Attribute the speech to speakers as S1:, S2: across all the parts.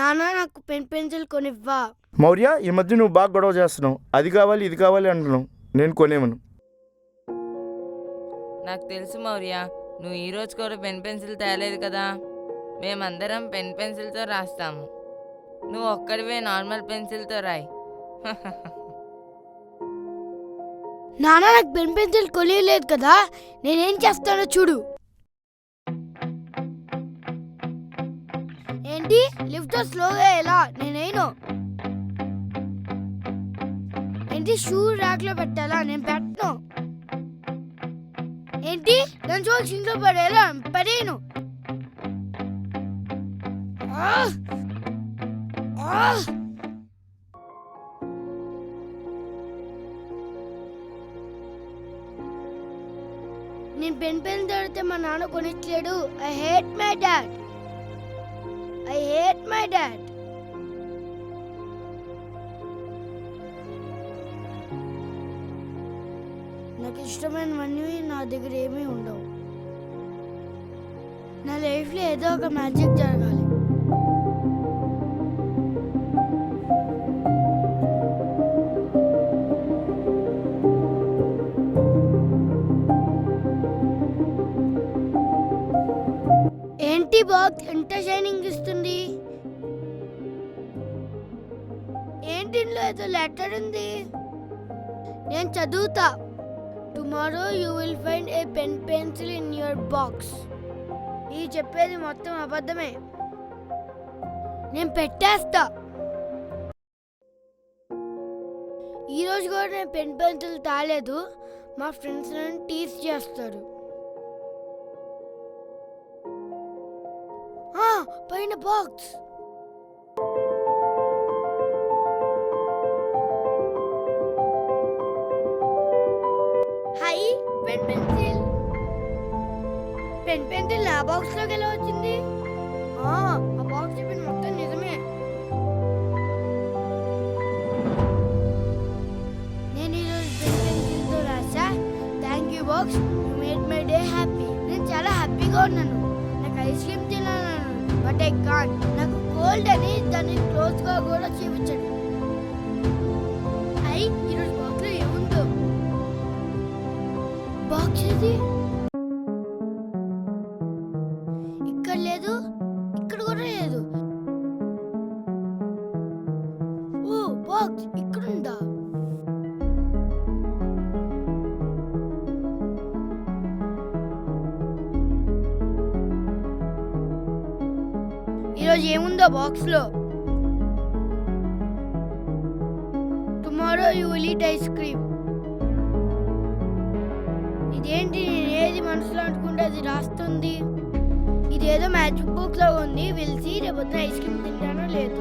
S1: నాన్న నాకు పెన్సిల్ కొనివ్వా.
S2: మౌర్య, ఈ మధ్య నువ్వు బాగా గొడవ చేస్తున్నావు. అది కావాలి ఇది కావాలి అంటున్నావు. నేను కొనేమను.
S3: నాకు తెలుసు మౌర్య, నువ్వు ఈ రోజు కూడా పెన్సిల్ తేలేదు కదా. మేమందరం పెన్సిల్తో రాస్తాము. నువ్వు ఒక్కడివే నార్మల్ పెన్సిల్తో రాయి.
S1: నాన్న నాకు పెన్సిల్ కొనియలేదు కదా, నేనేం చేస్తానో చూడు. ఏంటి లిఫ్ట్ స్లోగా ఎలా? నేనేను. ఏంటి షూ ర్యాక్ లో పెట్టాలా? నేను పెట్టను. ఏంటి లంచ్ బాక్స్ ఇంట్లో పడేలా? పడేను. నేను పెన్ తడితే మా నాన్న కొనిచ్చలేడు. I hate my dad. నాకు ఇష్టమైనవన్నీ నా దగ్గర ఏమీ ఉండవు. నా లైఫ్లో ఏదో ఒక మ్యాజిక్ జరగాలి. ఏంటి బాక్స్ ఎంత షైనింగ్ ఇస్తుంది? ఏంటి ఇందులో ఏదో లెటర్ ఉంది? నేను చదువుతా. Tomorrow you will find a pencil in your box. ఈ చెప్పేది మొత్తం అబద్ధమే. నేను పెట్టేస్తా. ఈరోజు కూడా నేను పెన్సిల్ తాలేదు. మా ఫ్రెండ్స్ నన్ను టీస్ చేస్తారు. పైన బాక్స్. హై, పెన్సిల్ ఆ బాక్స్ లోకి ఎలా వచ్చింది? ఆ బాక్స్ చెప్పిన మొత్తం నిజమే. నేను ఈరోజు పెన్సిల్తో రాసా. Thank you box, you made my day happy. నేను చాలా హ్యాపీగా ఉన్నాను. నాకు ఐస్ క్రీమ్ తినాలను, బట్ ఐ కాంట్. నాకు కోల్డ్ అని దాన్ని క్లోజ్ గా కూడా చూపించండి. ఈరోజు బాక్స్ లో ఏముందో? బాక్స్ ఇది ఇక్కడ లేదు, ఇక్కడ కూడా లేదు. ఓ బాక్స్ ఇక్కడ ఉందా? ఈరోజు ఏముందో బాక్స్ లో? Tomorrow you will eat ice cream. ఇదేంటి, నేను ఏది మనసులో అనుకుంటే అది రాస్తుంది. ఇదేదో మ్యాజిక్ బుక్ లో ఉంది. వెలిసి రేపొద్దున ఐస్ క్రీమ్ తింటానో లేదు.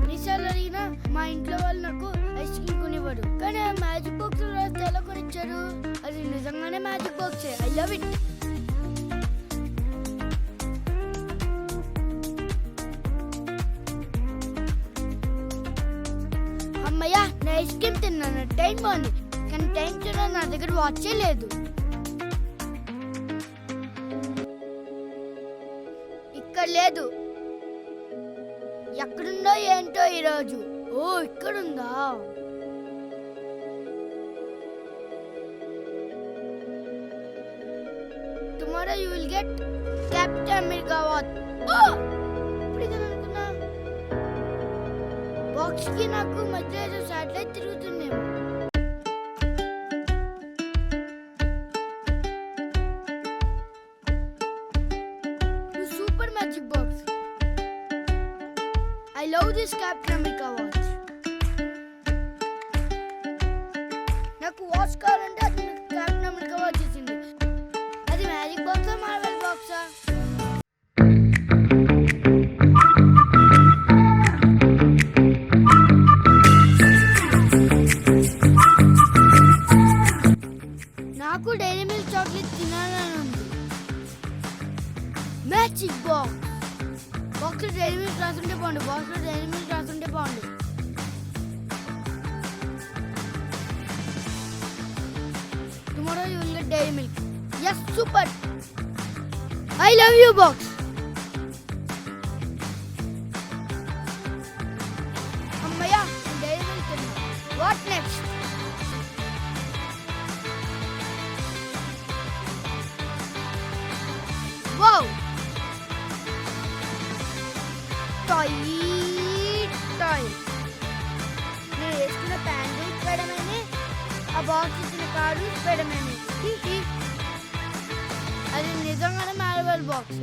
S1: ఎన్నిసార్లు అడిగినా మా ఇంట్లో వాళ్ళు నాకు ఐస్ క్రీమ్ కొనివ్వడు. కానీ ఆ మ్యాజిక్ బాక్స్ లో రాస్తే ఎలా కొనిచ్చారు? అది నిజంగానే మ్యాజిక్ బాక్సే. I love it. అమ్మయ్యా, నా ఐస్ క్రీమ్ తిన్నాను. టైం బాగుంది, కానీ టైం చూడ నా దగ్గర వాచే లేదు. ఇక్కడ లేదు. ఎక్కడుందో ఏంటో ఈరోజు. ఓ ఇక్కడుందా? Tomorrow you will get Captain America watch. ఇప్పుడు ఇదే అనుకున్నా. బాక్స్ కి నాకు మధ్య సాటిలైట్ తిరుగుతుందేమో. Super magic box. I love this Captain America watch. నాకు వాచ్ కావాలంటే అది కెప్టెన్ అమెరికా వాచ్ ఇచ్చింది. అది మ్యాజిక్ బాక్సా మార్వెల్ బాక్సా? నాకు డైరీ మిల్క్ చాక్లెట్ తినాలని ఉంది. Magic box. బాక్స్ లో డైరీ మిల్క్ రాసుంటే బాగుండు. బాక్స్ లో డైరీ మిల్క్ రాసుంటే బాగుండు. tomorrow you will get dairy milk. Yes, super. I love you, box. Ammaya, dairy milk తిన్నా. What next? Wow. Toy. నేను వేసుకున్న ప్యాంటు పెడమని ఆ బాక్స్ ఇచ్చిన కార్డు పెడమని అది నిజంగానే మార్బల్ బాక్స్.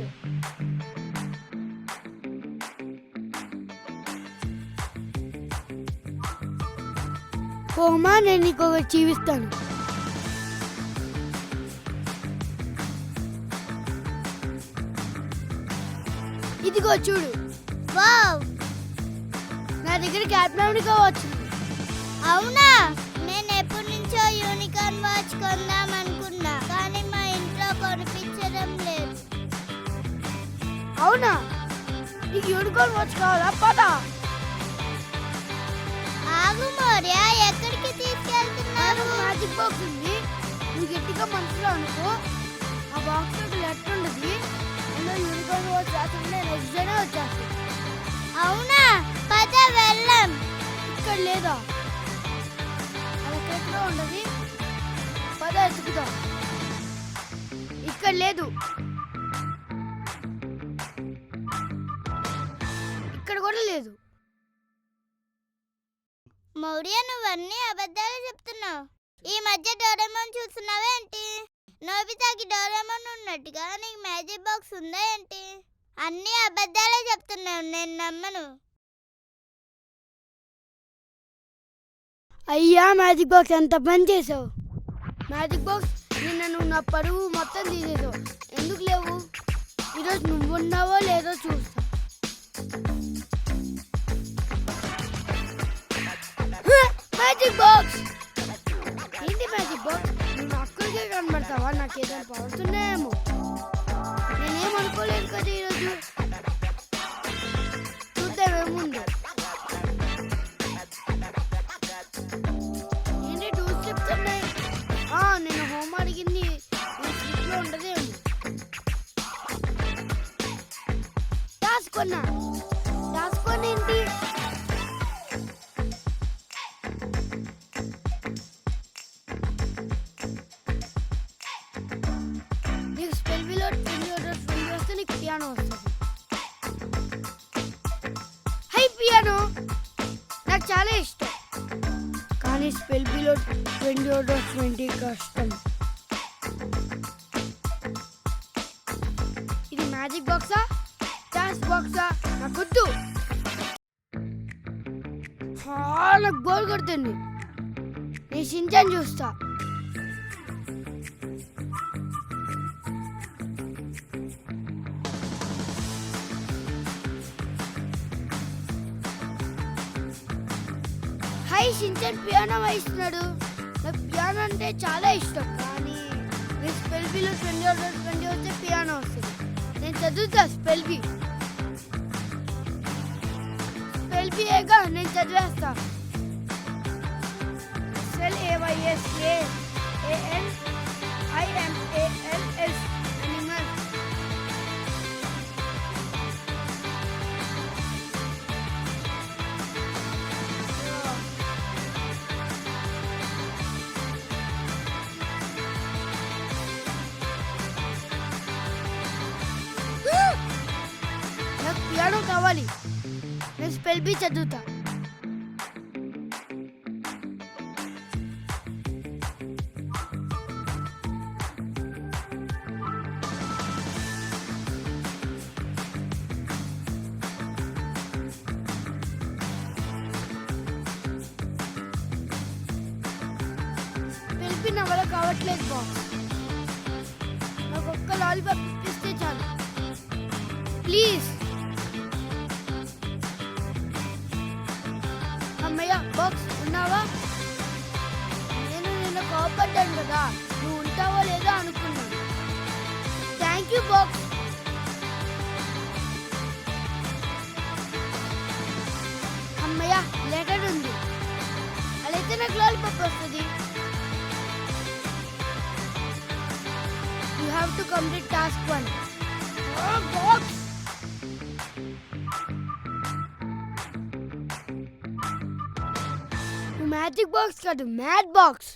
S1: ఓమా నేను నీకు ఒకటి చూపిస్తాను. ఇదిగో చూడు. వావ్, నా దగ్గర క్యాట్ మెమరీగా వచ్చింది. అవునా, నేను ఎప్పటి నుంచో యూనికార్న్ వాచ్ కొందాం అనుకున్నా, కానీ మా ఇంట్లో కొనిపించడం లేదు. అవునా, నీకు యూనికార్న్ వాచ్ కావాలా? పదా. ఆగు మౌర్య, ఎక్కడికి తీసుకెళ్తున్నారు? మ్యాజిక్ బాక్స్ ఉంది, నువ్వు గట్టిగా మనసులో అనుకో. ఆ బాక్స్ ఒక లెటర్ ఉండదు, అందులో యూనికార్న్ వాచ్ రాకుండా నెక్స్ట్ డేనే వచ్చేస్తుంది. అవునా, పద వెళ్ళం. ఇక్కడ లేదా? అది ఎక్కడెక్కడో ఉండదు, పద ఎత్తుకుదాం. ఇక్కడ లేదు, ఇక్కడ కూడా లేదు. మౌర్య, నువ్వన్నీ అబద్ధాలు చెప్తున్నావు. ఈ మధ్య డోరేమోన్ చూస్తున్నావా ఏంటి? నోబితాకి డోరేమోన్ ఉన్నట్టుగా నీకు మ్యాజిక్ బాక్స్ ఉందా ఏంటి? అన్నీ అబద్ధాలే చెప్తున్నావు, నేను నమ్మను. అయ్యా, మ్యాజిక్ బాక్స్ ఎంత పని చేసావు. మ్యాజిక్ బాక్స్ నిన్న నువ్వు నా పరువు మొత్తం తీసేసావు. ఎందుకు లేవు? ఈరోజు నువ్వు ఉన్నావో లేదో చూస్తా. మ్యాజిక్ బాక్స్ ఏంటి? మ్యాజిక్ బాక్స్ నువ్వు అక్కడికే కనబడతావా? నాకు ఏదైనా పవర్స్ ఉన్నాయేమో. నేనేం అనుకోలేదు కదా ఈరోజు. చూద్దాం ఏముందో. ఏంటి 2 స్లిప్స్ ఉన్నాయి? నేను హోమ్ అడిగింది ఈ స్లిప్లో ఉండదేమో. దాచుకున్నా. దాచుకొని ఏంటి? నీకు స్పెల్ బిలో 20 వస్తే నీకు పియానో వస్తుంది. హై, పియానో నాకు చాలా ఇష్టం, కానీ స్పెల్ బిలో 20 కష్టం. ఇది మ్యాజిక్ బాక్సా, డాన్స్ బాక్సా? నాకొద్దు. నాకు గోల్ కొడుతుంది. నేను షిన్చాన్ చూస్తా. హై, షిన్చాన్ పియానో వాయిస్తున్నాడు. నాకు పియానో అంటే చాలా ఇష్టం, కానీ మీ స్పెల్ బిలో 20 వస్తే పియానో వస్తుంది. నేను చదువుతా స్పెల్ బి. స్పెల్ బి ఏగా నేను చదివేస్తా. SLAYSANIMALS animals. నాకు పియానో కావాలి. నేను స్పెల్ బి చదువుతా. స్పెల్ బి నా వల్ల కావట్లేదు బాక్స్. నాకు ఒక్క లాలీపాప్ ఇప్పిస్తే చాలు ప్లీజ్. అమ్మయ్య, బాక్స్ ఉన్నావా? నేను నిన్న కోపడ్డాను కదా, నువ్వు ఉంటావో లేదో అనుకున్నాను. Thank you box. అమ్మయ్య, లెటర్ ఉంది. అలా అయితే నాకు లాలీపాప్ వస్తుంది. have to complete task 1. Oh, box! Magic box కాదు మ్యాడ్ బాక్స్.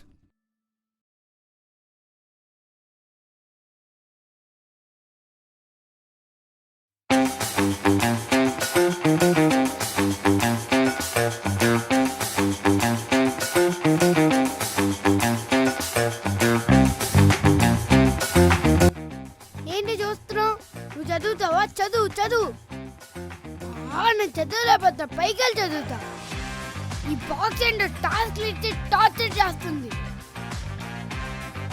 S1: ఏంటి చూస్తున్నావు? నువ్వు చదువుతావా? చదువు చదువు. నేను చదవలేకపోతా, పైకి వెళ్ళి చదువుతా. ఈ బాక్స్ ఏంటో టాస్క్లు ఇచ్చి టార్చర్ చేస్తుంది.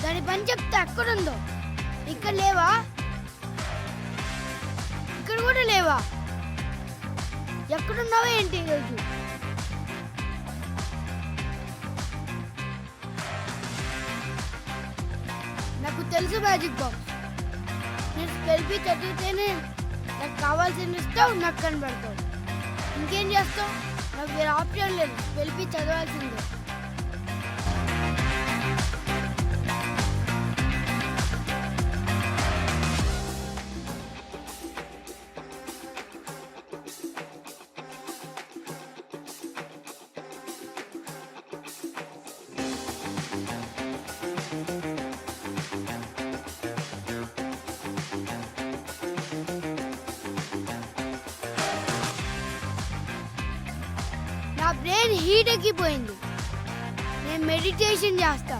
S1: దాని పని చెప్తే ఎక్కడుందో? ఇక్కడ లేవా? ఇక్కడ కూడా లేవా? ఎక్కడున్నావా ఏంటి ఈరోజు? నాకు తెలుసు మ్యాజిక్ బాక్స్. నేను స్పెల్ బీ చదివితేనే నాకు కావాల్సిన ఇస్తావు, నాకు కనబడతావు. ఇంకేం చేస్తావు? నాకు వేరే ఆప్షన్ లేదు, స్పెల్ బీ చదవాల్సిందే. నా బ్రెయిన్ హీట్ ఎక్కిపోయింది. నేను మెడిటేషన్ చేస్తా.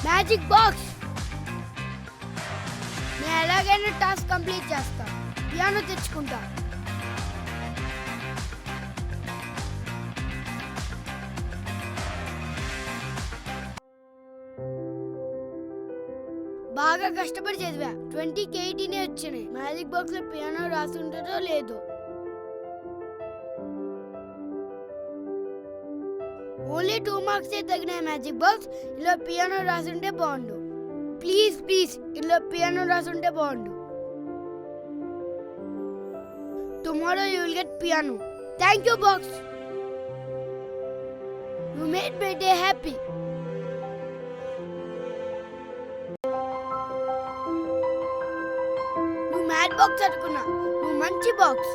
S1: మ్యాజిక్ బాక్స్, నేను ఎలాగైనా టాస్క్ కంప్లీట్ చేస్తా. పియానో తెచ్చుకుంటా. బాగా కష్టపడి చదివా. 20కి 18 వచ్చినాయి. మ్యాజిక్ బాక్స్ లో పియానో రాసి ఉంటుందో లేదో. ఓన్లీ 2 మార్క్స్ తగినాయి మ్యాజిక్ బాక్స్. ఇలా పియానో రాసి ఉంటే బాగుండు. ప్లీజ్ ప్లీజ్, ఇలా పియానో రాసి ఉంటే బాగుండు. Tomorrow you will get piano. Thank you box. You made my day happy. Mad box అనుకున్నా, నువ్వు మంచి box.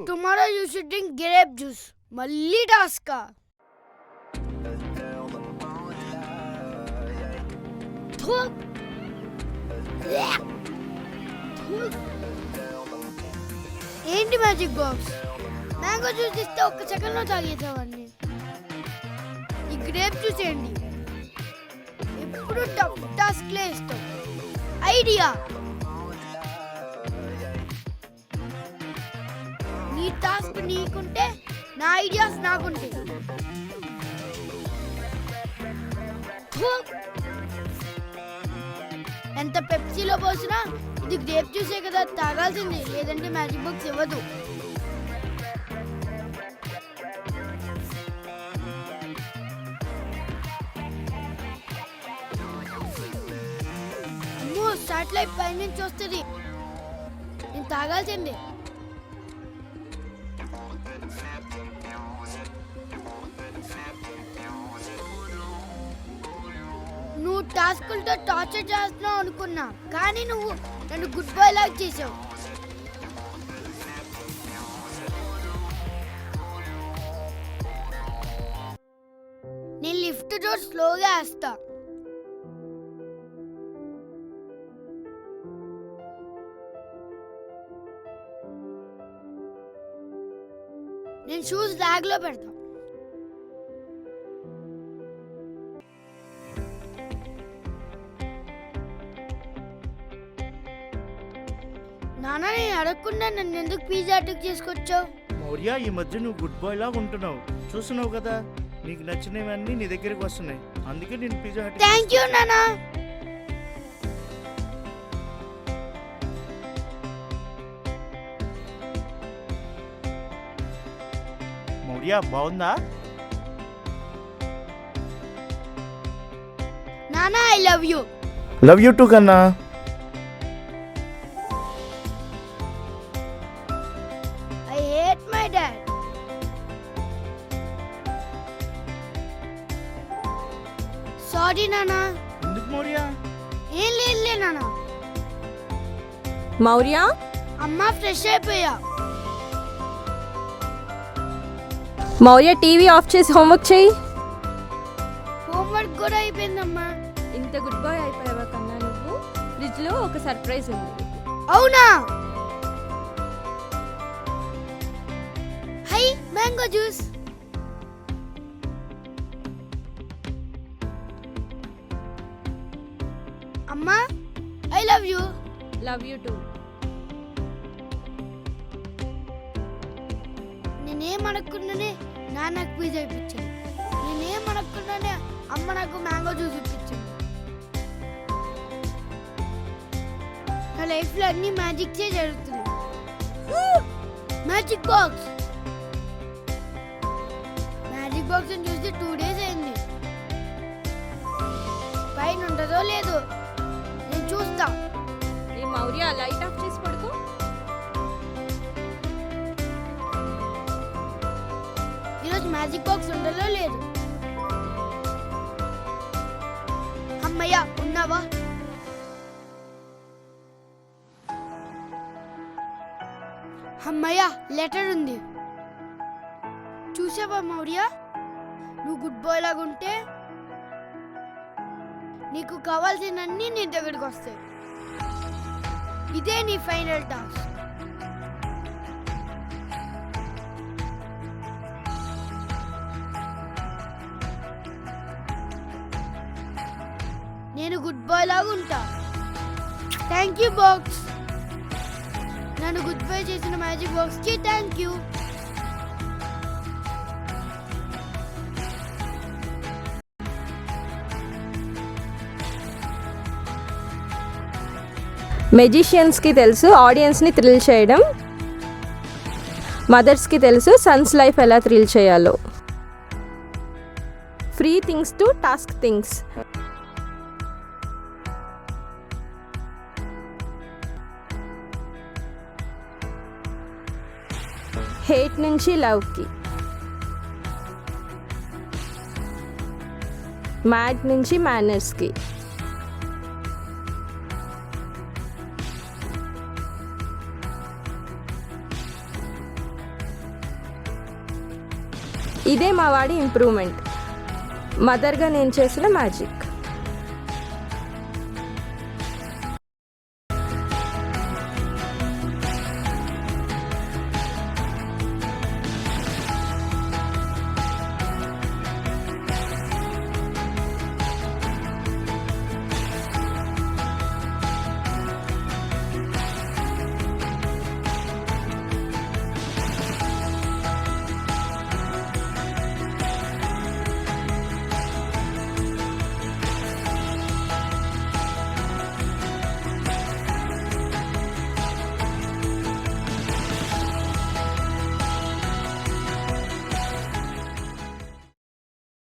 S1: Tomorrow you should drink grape juice. మళ్ళీ టాస్కా? ఏంటి మ్యాజిక్ బాక్స్? మ్యాంగో జ్యూస్ ఇస్తే 1 సెకండ్లో తాగేసేవాడిని. ఈ గ్రేప్ జ్యూస్ ఏంటి? ఎప్పుడు టఫ్ టాస్క్లే ఇస్తావు. ఐడియా, నీ టాస్క్ నీకుంటే నా ఐడియాస్ నాకుంటే. ఎంత పెప్సీలో పోసినా ఇది గ్రేప్ జ్యూసే కదా, తాగాల్సింది. లేదంటే మ్యాజిక్ బాక్స్ ఇవ్వదు. సాటిలైట్ పై నుంచి వస్తుంది. నేను తాగాల్సిందే. నువ్వు టాస్కులతో టార్చర్ చేస్తున్నావు అనుకున్నా, కానీ నువ్వు నన్ను గుడ్ బాయ్ లాగా చేసావు. నేను లిఫ్ట్ డోర్ స్లోగా వేస్తా. నేను షూస్ బ్యాగ్ లో పెడతా. నాన్న, నేను అడగకుండా నన్ను ఎందుకు పిజ్జా అటాక్ చేసుకొచ్చావు?
S2: మౌర్య, ఈ మధ్య నువ్వు గుడ్ బాయ్ లాగా ఉంటున్నావు. చూస్తున్నావు కదా, నీకు నచ్చినవన్నీ నీ దగ్గరికి వస్తున్నాయి. అందుకే నేను పిజ్జా హట్.
S1: థ్యాంక్ యూ నాన్న.
S2: మౌర్య, బాగుందా?
S1: నానా I love you.
S2: Love you too కన్నా.
S1: I hate my dad. Sorry నానా.
S2: ఎందుకు మౌర్య?
S1: ఏం లేదులే నానా.
S4: మౌర్య,
S1: అమ్మ ఫ్రెష్ అయిపోయా.
S4: మౌర్య టీవీ ఆఫ్ చేసి హోంవర్క్ చేయి.
S1: హోంవర్క్ కూడా అయిపోయిందమ్మా.
S4: ఇంత గుడ్ బాయ్ అయిపోయావా కన్నా నువ్వు? ఫ్రిడ్జ్ లో ఒక సర్ప్రైజ్ ఉంది.
S1: అవునా? Hi mango juice. అమ్మా I love you.
S4: Love you too.
S1: నేనేం అనకుండానే నాన్నకు పిజ్జా ఇప్పించాను. నేనేం అనకుండానే అమ్మ నాకు మ్యాంగో జ్యూస్ ఇప్పించింది. నా లైఫ్లో అన్ని మ్యాజిక్సే జరుగుతున్నాయి. Magic box. మ్యాజిక్ బాక్స్ చూసి 2 days అయింది. పైన ఉంటుందో లేదో నేను చూస్తా.
S4: ఏ మౌర్య, లైట్ ఆఫ్ చేసి పడుకో.
S1: ఈరోజు మ్యాజిక్ బాక్స్ ఉండలో లేదు. అమ్మయ్య ఉన్నావా? అమ్మయ్య లెటర్ ఉంది. చూసావా మౌర్య, నువ్వు గుడ్ బాయ్ లాగా ఉంటే నీకు కావాల్సినన్ని నీ దగ్గరికి వస్తాయి. ఇదే నీ ఫైనల్ టాస్క్. నేను గుడ్ బాయ్ లాగా ఉంటా. Thank you box. నన్ను గుడ్ బై చేసిన మ్యాజిక్ బాక్స్ కి థ్యాంక్ యూ.
S4: మెజిషియన్స్కి తెలుసు ఆడియన్స్ని థ్రిల్ చేయడం. మదర్స్కి తెలుసు సన్స్ లైఫ్ ఎలా థ్రిల్ చేయాలో. Free things to task things. Hate నుంచి లవ్కి. మ్యాడ్ నుంచి మేనర్స్కి. ఇదే మా వాడి ఇంప్రూవ్మెంట్. మదర్గా నేను చేసిన మ్యాజిక్.